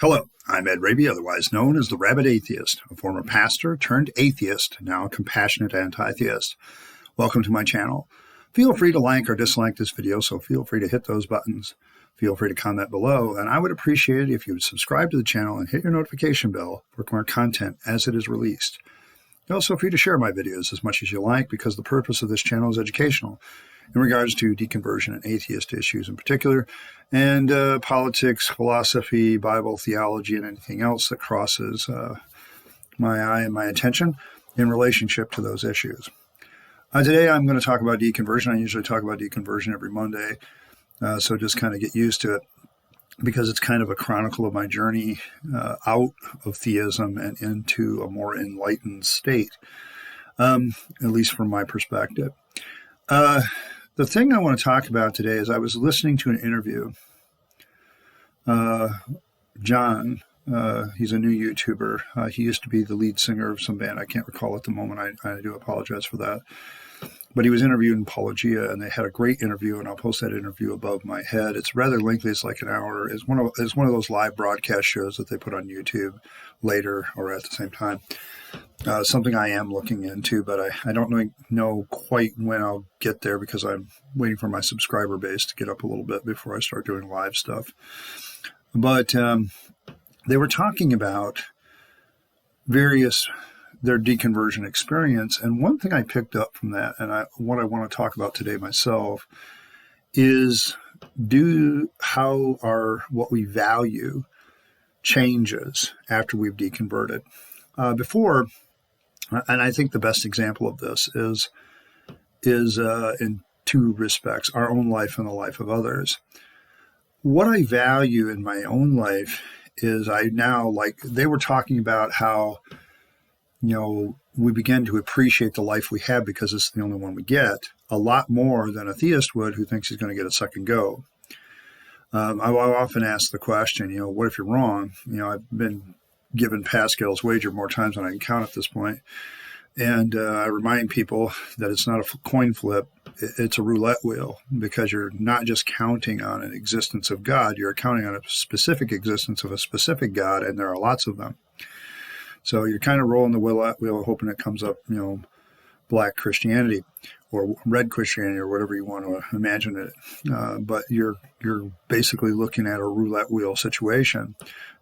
Hello, I'm Ed Rabyd, otherwise known as the Rabyd Atheist, a former pastor turned atheist, now a compassionate anti-theist. Welcome to my channel. Feel free to like or dislike this video, so feel free to hit those buttons. Feel free to comment below, and I would appreciate it if you would subscribe to the channel and hit your notification bell for more content as it is released. You're also free to share my videos as much as you like, because the purpose of this channel is educational in regards to deconversion and atheist issues in particular, and politics, philosophy, Bible, theology, and anything else that crosses my eye and my attention in relationship to those issues. Today I'm going to talk about deconversion. I usually talk about deconversion every Monday, so just kind of get used to it, because it's kind of a chronicle of my journey out of theism and into a more enlightened state, at least from my perspective. The thing I want to talk about today is I was listening to an interview. John, he's a new YouTuber. He used to be the lead singer of some band. I can't recall at the moment. I do apologize for that. But he was interviewed in Apologia, and they had a great interview, and I'll post that interview above my head. It's rather lengthy. It's like an hour. It's one of those live broadcast shows that they put on YouTube later or at the same time. Something I am looking into, but I don't know quite when I'll get there, because I'm waiting for my subscriber base to get up a little bit before I start doing live stuff. But they were talking about their deconversion experience, and one thing I picked up from that, and what I want to talk about today myself, is how what we value changes after we've deconverted. Before, and I think the best example of this is in two respects: our own life and the life of others. What I value in my own life is they were talking about how, we begin to appreciate the life we have because it's the only one we get, a lot more than a theist would, who thinks he's going to get a second go. I often ask the question, what if you're wrong? I've been given Pascal's wager more times than I can count at this point. And I remind people that it's not a coin flip, it's a roulette wheel, because you're not just counting on an existence of God, you're counting on a specific existence of a specific God, and there are lots of them. So you're kind of rolling the roulette wheel, hoping it comes up, black Christianity or red Christianity, or whatever you want to imagine it. But you're basically looking at a roulette wheel situation,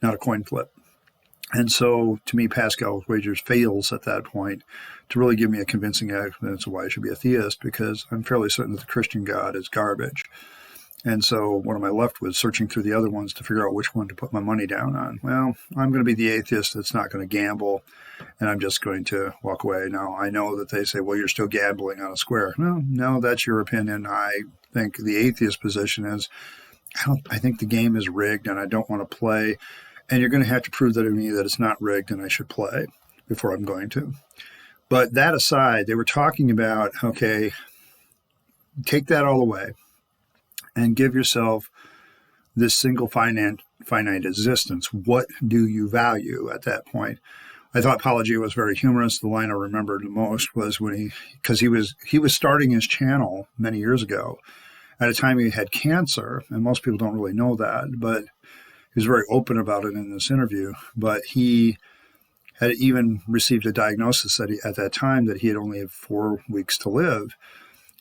not a coin flip. And so, to me, Pascal's wagers fails at that point to really give me a convincing evidence of why I should be a theist, because I'm fairly certain that the Christian God is garbage. And so what am I left with? Searching through the other ones to figure out which one to put my money down on. Well, I'm going to be the atheist that's not going to gamble, and I'm just going to walk away. Now, I know that they say, well, you're still gambling on a square. Well, no, that's your opinion. I think the atheist position is, I think the game is rigged, and I don't want to play. And you're going to have to prove that to me that it's not rigged and I should play before I'm going to. But that aside, they were talking about, okay, take that all away and give yourself this single finite existence. What do you value at that point? I thought Apologia was very humorous. The line I remembered the most was because he was starting his channel many years ago at a time he had cancer, and most people don't really know that, but he was very open about it in this interview. But he had even received a diagnosis at that time that he had only had 4 weeks to live.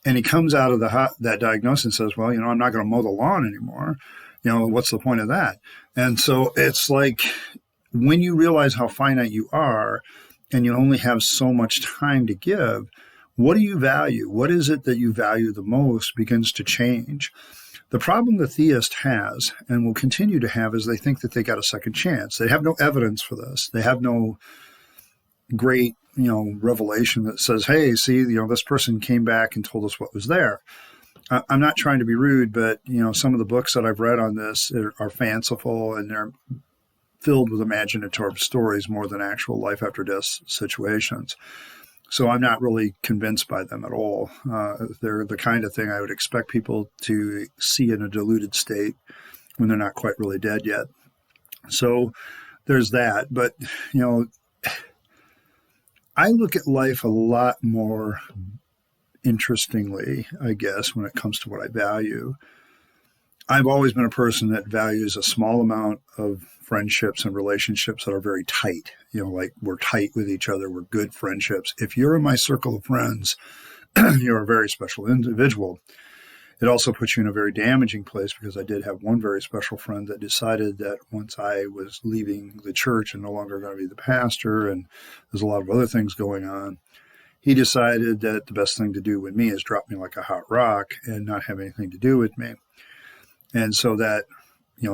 And he comes out of that diagnosis and says, well, I'm not going to mow the lawn anymore. What's the point of that? And so it's like, when you realize how finite you are and you only have so much time to give, what do you value? What is it that you value the most begins to change. The problem the theist has, and will continue to have, is they think that they got a second chance. They have no evidence for this. They have no great, revelation that says, hey, see, this person came back and told us what was there. I'm not trying to be rude, but, some of the books that I've read on this are fanciful, and they're filled with imaginative stories more than actual life after death situations. So I'm not really convinced by them at all. They're the kind of thing I would expect people to see in a diluted state when they're not quite really dead yet. So there's that. But, I look at life a lot more interestingly, I guess, when it comes to what I value. I've always been a person that values a small amount of friendships and relationships that are very tight. Like we're tight with each other. We're good friendships. If you're in my circle of friends, you're a very special individual. It also puts you in a very damaging place because I did have one very special friend that decided that once I was leaving the church and no longer going to be the pastor, and there's a lot of other things going on, he decided that the best thing to do with me is drop me like a hot rock and not have anything to do with me. And so that,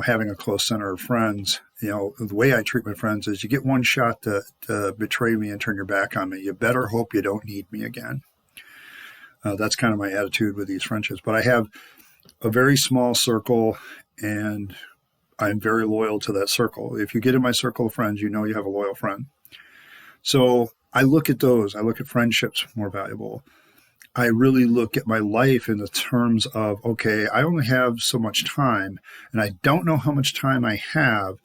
having a close center of friends, the way I treat my friends is you get one shot to betray me and turn your back on me. You better hope you don't need me again. That's kind of my attitude with these friendships. But I have a very small circle, and I'm very loyal to that circle. If you get in my circle of friends, you know you have a loyal friend. So I look at those. I look at friendships more valuable. I really look at my life in the terms of, okay, I only have so much time, and I don't know how much time I have.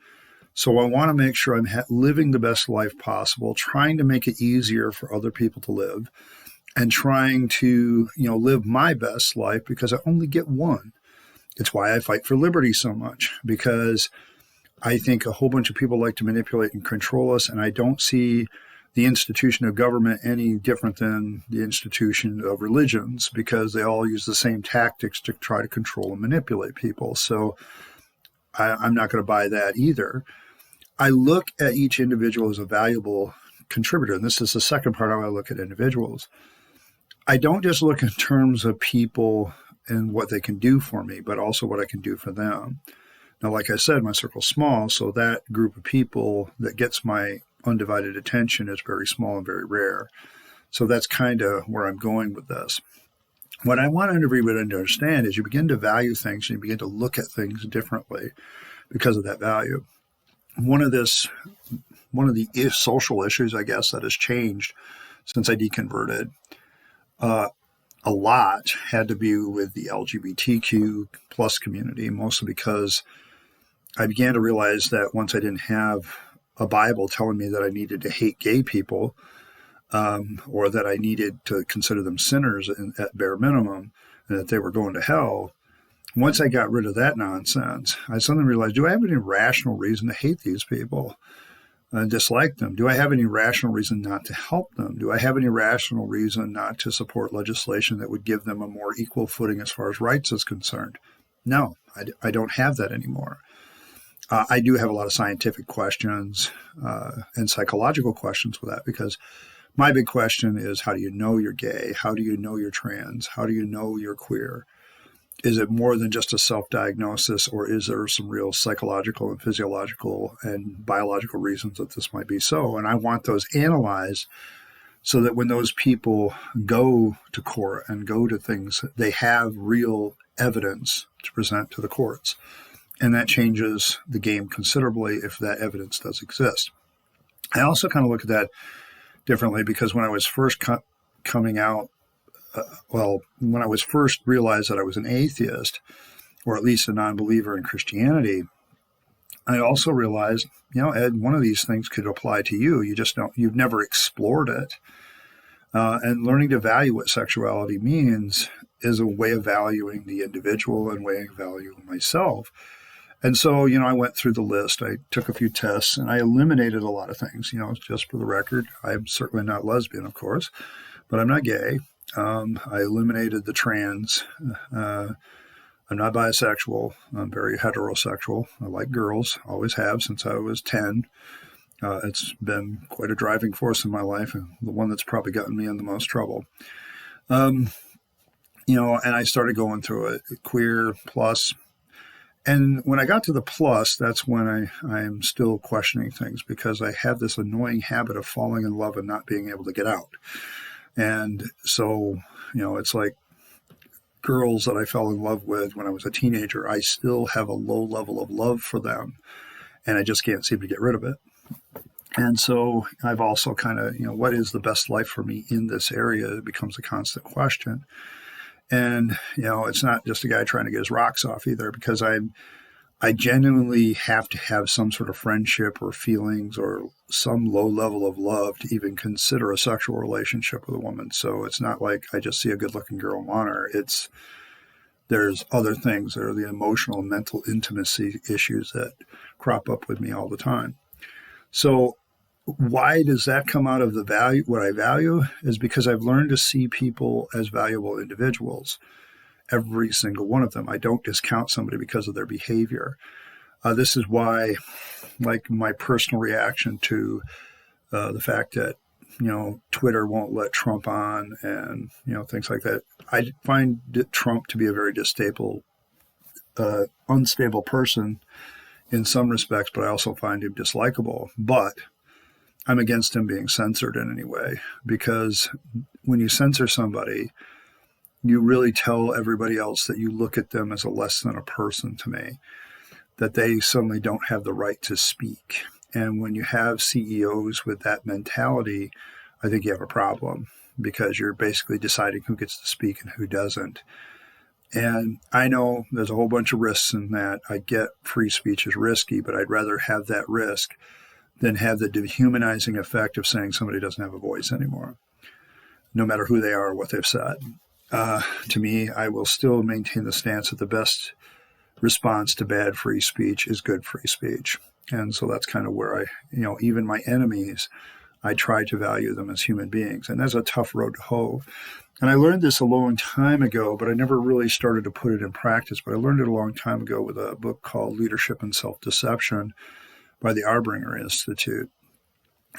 So I want to make sure I'm living the best life possible, trying to make it easier for other people to live, and trying to, live my best life because I only get one. It's why I fight for liberty so much, because I think a whole bunch of people like to manipulate and control us, and I don't see the institution of government any different than the institution of religions, because they all use the same tactics to try to control and manipulate people. So I'm not going to buy that either. I look at each individual as a valuable contributor, and this is the second part of how I look at individuals. I don't just look in terms of people and what they can do for me, but also what I can do for them. Now, like I said, my circle's small, so that group of people that gets my undivided attention is very small and very rare. So that's kind of where I'm going with this. What I want everybody to understand is you begin to value things and you begin to look at things differently because of that value. One of the social issues, I guess, that has changed since I deconverted a lot had to do with the LGBTQ plus community, mostly because I began to realize that once I didn't have a Bible telling me that I needed to hate gay people, or that I needed to consider them sinners at bare minimum, and that they were going to hell. Once I got rid of that nonsense, I suddenly realized, do I have any rational reason to hate these people and dislike them? Do I have any rational reason not to help them? Do I have any rational reason not to support legislation that would give them a more equal footing as far as rights is concerned? No, I don't have that anymore. I do have a lot of scientific questions and psychological questions with that, because my big question is, how do you know you're gay? How do you know you're trans? How do you know you're queer? Is it more than just a self-diagnosis, or is there some real psychological and physiological and biological reasons that this might be so? And I want those analyzed so that when those people go to court and go to things, they have real evidence to present to the courts. And that changes the game considerably if that evidence does exist. I also kind of look at that differently, because when I was first coming out, when I was first realized that I was an atheist, or at least a non-believer in Christianity, I also realized, Ed, one of these things could apply to you. You've never explored it. And learning to value what sexuality means is a way of valuing the individual and way of valuing myself. And so, I went through the list. I took a few tests and I eliminated a lot of things. Just for the record, I'm certainly not lesbian, of course, but I'm not gay. I eliminated the trans. I'm not bisexual. I'm very heterosexual. I like girls, always have since I was 10. It's been quite a driving force in my life, and the one that's probably gotten me in the most trouble. And I started going through it, queer, plus. And when I got to the plus, that's when I'm still questioning things, because I have this annoying habit of falling in love and not being able to get out. And so, it's like girls that I fell in love with when I was a teenager, I still have a low level of love for them, and I just can't seem to get rid of it. And so I've also kind of, what is the best life for me in this area? It becomes a constant question. And, it's not just a guy trying to get his rocks off either, because I genuinely have to have some sort of friendship or feelings or some low level of love to even consider a sexual relationship with a woman. So it's not like I just see a good looking girl and want her. It's There's other things. There are the emotional and mental intimacy issues that crop up with me all the time. So why does that come out of the value? What I value is because I've learned to see people as valuable individuals, every single one of them. I don't discount somebody because of their behavior. This is why, like, my personal reaction to the fact that, Twitter won't let Trump on and, things like that. I find Trump to be a very unstable person in some respects, but I also find him dislikable. But I'm against him being censored in any way, because when you censor somebody, you really tell everybody else that you look at them as a less than a person to me, that they suddenly don't have the right to speak. And when you have CEOs with that mentality, I think you have a problem, because you're basically deciding who gets to speak and who doesn't. And I know there's a whole bunch of risks in that. I get free speech is risky, but I'd rather have that risk than have the dehumanizing effect of saying somebody doesn't have a voice anymore, no matter who they are or what they've said. To me, I will still maintain the stance that the best response to bad free speech is good free speech. And so that's kind of where even my enemies, I try to value them as human beings. And that's a tough road to hoe. And I learned this a long time ago, but I never really started to put it in practice. But I learned it a long time ago with a book called Leadership and Self-Deception by the Arbinger Institute.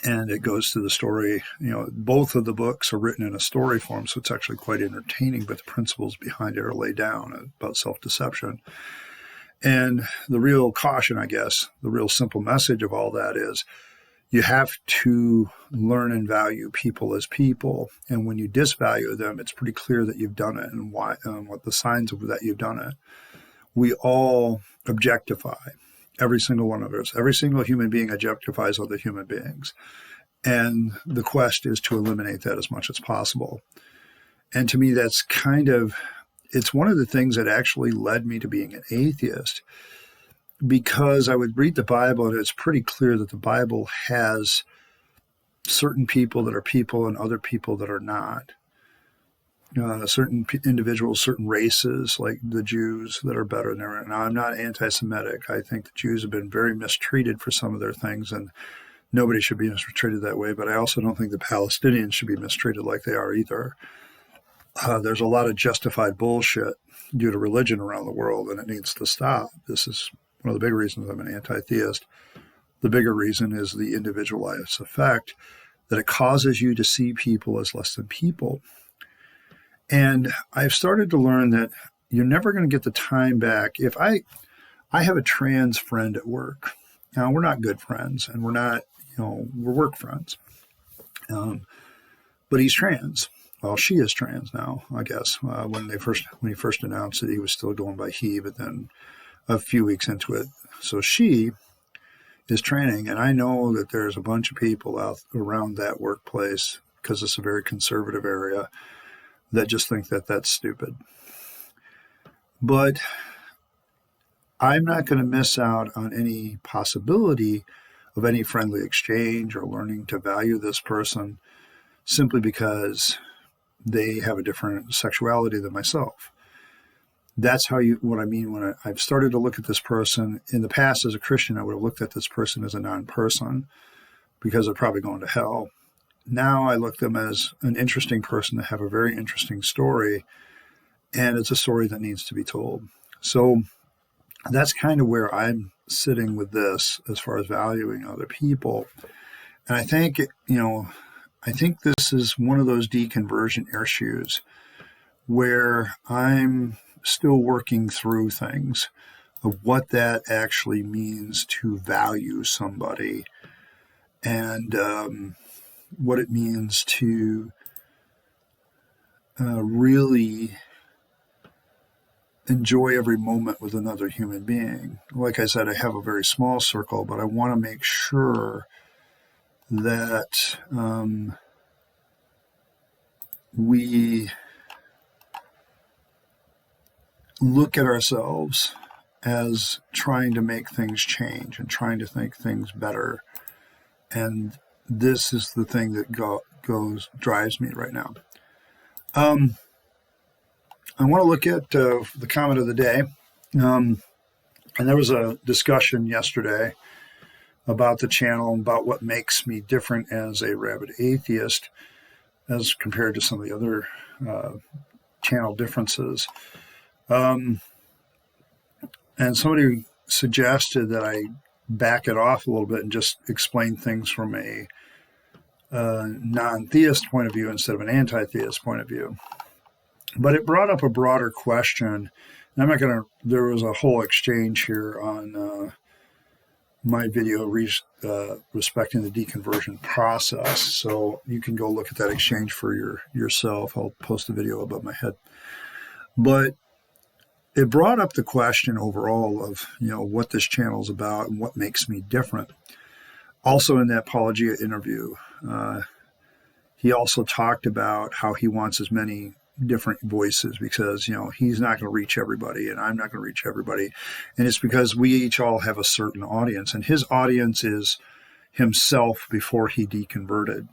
And it goes to the story, both of the books are written in a story form, so it's actually quite entertaining, but the principles behind it are laid down about self-deception. And the real caution, I guess, the real simple message of all that is you have to learn and value people as people. And when you disvalue them, it's pretty clear that you've done it and why, what the signs of that you've done it. We all objectify. Every single one of us, every single human being objectifies other human beings. And the quest is to eliminate that as much as possible. And to me, that's it's one of the things that actually led me to being an atheist, because I would read the Bible and it's pretty clear that the Bible has certain people that are people and other people that are not. Certain individuals, certain races, like the Jews, that are better than everyone. Now, I'm not anti-Semitic. I think the Jews have been very mistreated for some of their things, and nobody should be mistreated that way. But I also don't think the Palestinians should be mistreated like they are either. There's a lot of justified bullshit due to religion around the world, and it needs to stop. This is one of the big reasons I'm an anti-theist. The bigger reason is the individualized effect, that it causes you to see people as less than people. And I've started to learn that you're never going to get the time back. If I have a trans friend at work. Now, we're not good friends, and we're not, we're work friends. But he's trans. Well, she is trans now, I guess. When he first announced it, he was still going by he, but then a few weeks into it. So she is training, and I know that there's a bunch of people out around that workplace, because it's a very conservative area, that just think that that's stupid. But I'm not going to miss out on any possibility of any friendly exchange or learning to value this person simply because they have a different sexuality than myself. That's what I mean when I've started to look at this person. In the past, as a Christian, I would have looked at this person as a non-person because they're probably going to hell. Now I look at them as an interesting person that have a very interesting story, and it's a story that needs to be told. So that's kind of where I'm sitting with this as far as valuing other people. And I think, this is one of those deconversion issues where I'm still working through things of what that actually means to value somebody, and what it means to really enjoy every moment with another human being. Like I said, I have a very small circle, but I want to make sure that we look at ourselves as trying to make things change and trying to make things better. And this is the thing that drives me right now. I want to look at the comment of the day. And there was a discussion yesterday about the channel, about what makes me different as a rabid atheist as compared to some of the other channel differences. And somebody suggested that I back it off a little bit and just explain things from a non-theist point of view instead of an anti-theist point of view. But it brought up a broader question. And there was a whole exchange here on my video respecting the deconversion process. So you can go look at that exchange for yourself. I'll post a video above my head. But it brought up the question overall of, what this channel is about and what makes me different. Also in that Apologia interview, he also talked about how he wants as many different voices because, he's not going to reach everybody and I'm not going to reach everybody. And it's because we each all have a certain audience, and his audience is himself before he deconverted.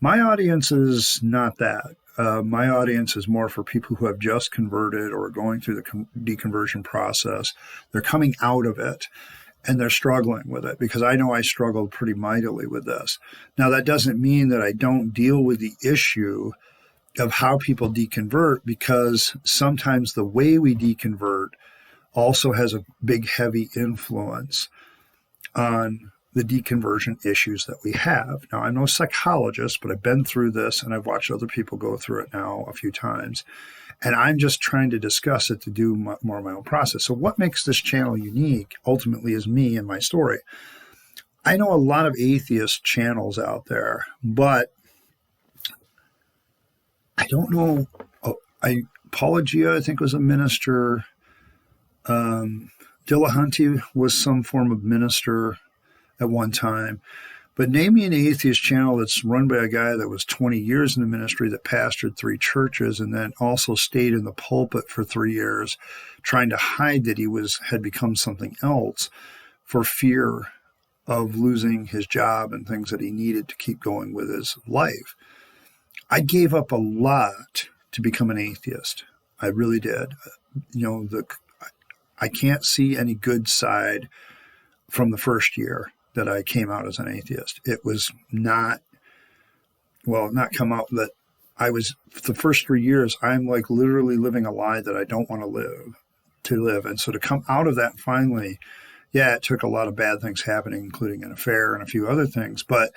My audience is not that. My audience is more for people who have just converted or are going through the deconversion process. They're coming out of it and they're struggling with it, because I know I struggled pretty mightily with this. Now, that doesn't mean that I don't deal with the issue of how people deconvert, because sometimes the way we deconvert also has a big, heavy influence on the deconversion issues that we have. Now, I'm no psychologist, but I've been through this and I've watched other people go through it now a few times. And I'm just trying to discuss it to do more of my own process. So what makes this channel unique ultimately is me and my story. I know a lot of atheist channels out there, but I don't know. Apologia, I think, was a minister. Dillahunty was some form of minister at one time. But name me an atheist channel that's run by a guy that was 20 years in the ministry, that pastored 3 churches, and then also stayed in the pulpit for 3 years, trying to hide that he had become something else for fear of losing his job and things that he needed to keep going with his life. I gave up a lot to become an atheist. I really did. I can't see any good side from the first year that I came out as an atheist. It was not come out that I was, for the first 3 years, I'm like literally living a lie that I don't want to live. And so to come out of that finally, it took a lot of bad things happening, including an affair and a few other things. But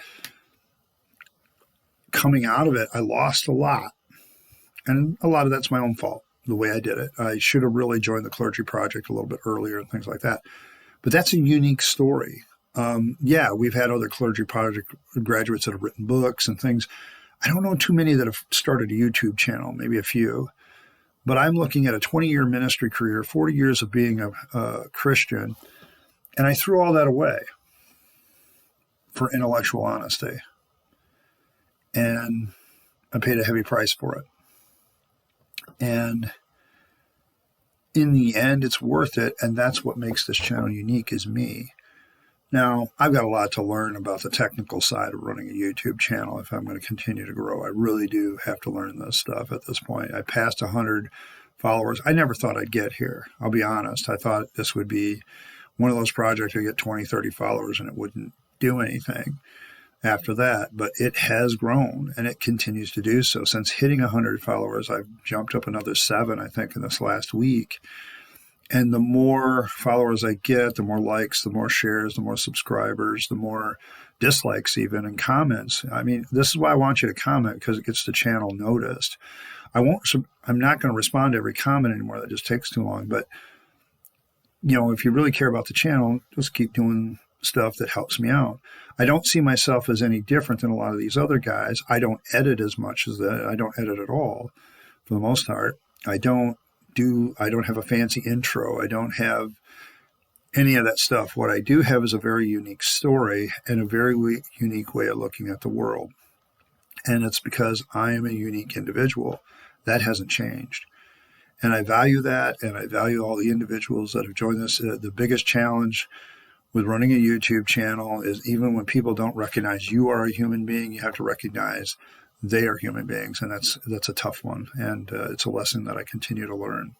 coming out of it, I lost a lot. And a lot of that's my own fault, the way I did it. I should have really joined the clergy project a little bit earlier and things like that. But that's a unique story. We've had other clergy project graduates that have written books and things. I don't know too many that have started a YouTube channel, maybe a few. But I'm looking at a 20-year ministry career, 40 years of being a Christian, and I threw all that away for intellectual honesty. And I paid a heavy price for it. And in the end, it's worth it. And that's what makes this channel unique, is me. Now, I've got a lot to learn about the technical side of running a YouTube channel if I'm going to continue to grow. I really do have to learn this stuff at this point. I passed 100 followers. I never thought I'd get here. I'll be honest. I thought this would be one of those projects I get 20, 30 followers and it wouldn't do anything after that. But it has grown and it continues to do so. Since hitting 100 followers, I've jumped up another 7, I think, in this last week. And the more followers I get, the more likes, the more shares, the more subscribers, the more dislikes even, and comments. I mean, this is why I want you to comment, because it gets the channel noticed. I'm not going to respond to every comment anymore. That just takes too long. But, if you really care about the channel, just keep doing stuff that helps me out. I don't see myself as any different than a lot of these other guys. I don't edit as much as that. I don't edit at all for the most part. I don't have a fancy intro. I don't have any of that stuff. What I do have is a very unique story and a very unique way of looking at the world. And it's because I am a unique individual. That hasn't changed. And I value that, and I value all the individuals that have joined this. The biggest challenge with running a YouTube channel is, even when people don't recognize you are a human being, you have to recognize they are human beings, and that's a tough one, and it's a lesson that I continue to learn.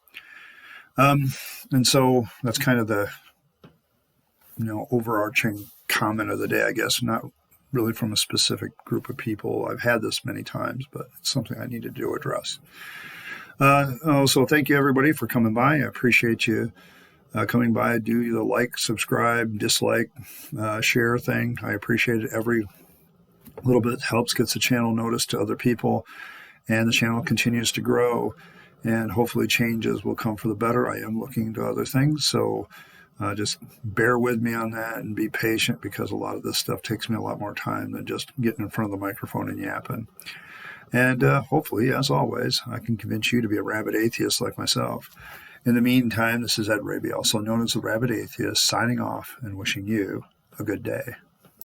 And so that's kind of the overarching comment of the day, I guess. Not really from a specific group of people. I've had this many times, but it's something I needed to address. So thank you, everybody, for coming by. I appreciate you coming by. Do the like, subscribe, dislike, share thing. I appreciate it. Every little bit helps, gets the channel noticed to other people, and the channel continues to grow, and hopefully changes will come for the better. I am looking to other things, so just bear with me on that and be patient, because a lot of this stuff takes me a lot more time than just getting in front of the microphone and yapping. And hopefully, as always, I can convince you to be a rabid atheist like myself. In the meantime, this is Ed Rabyd, also known as the Rabid Atheist, signing off and wishing you a good day.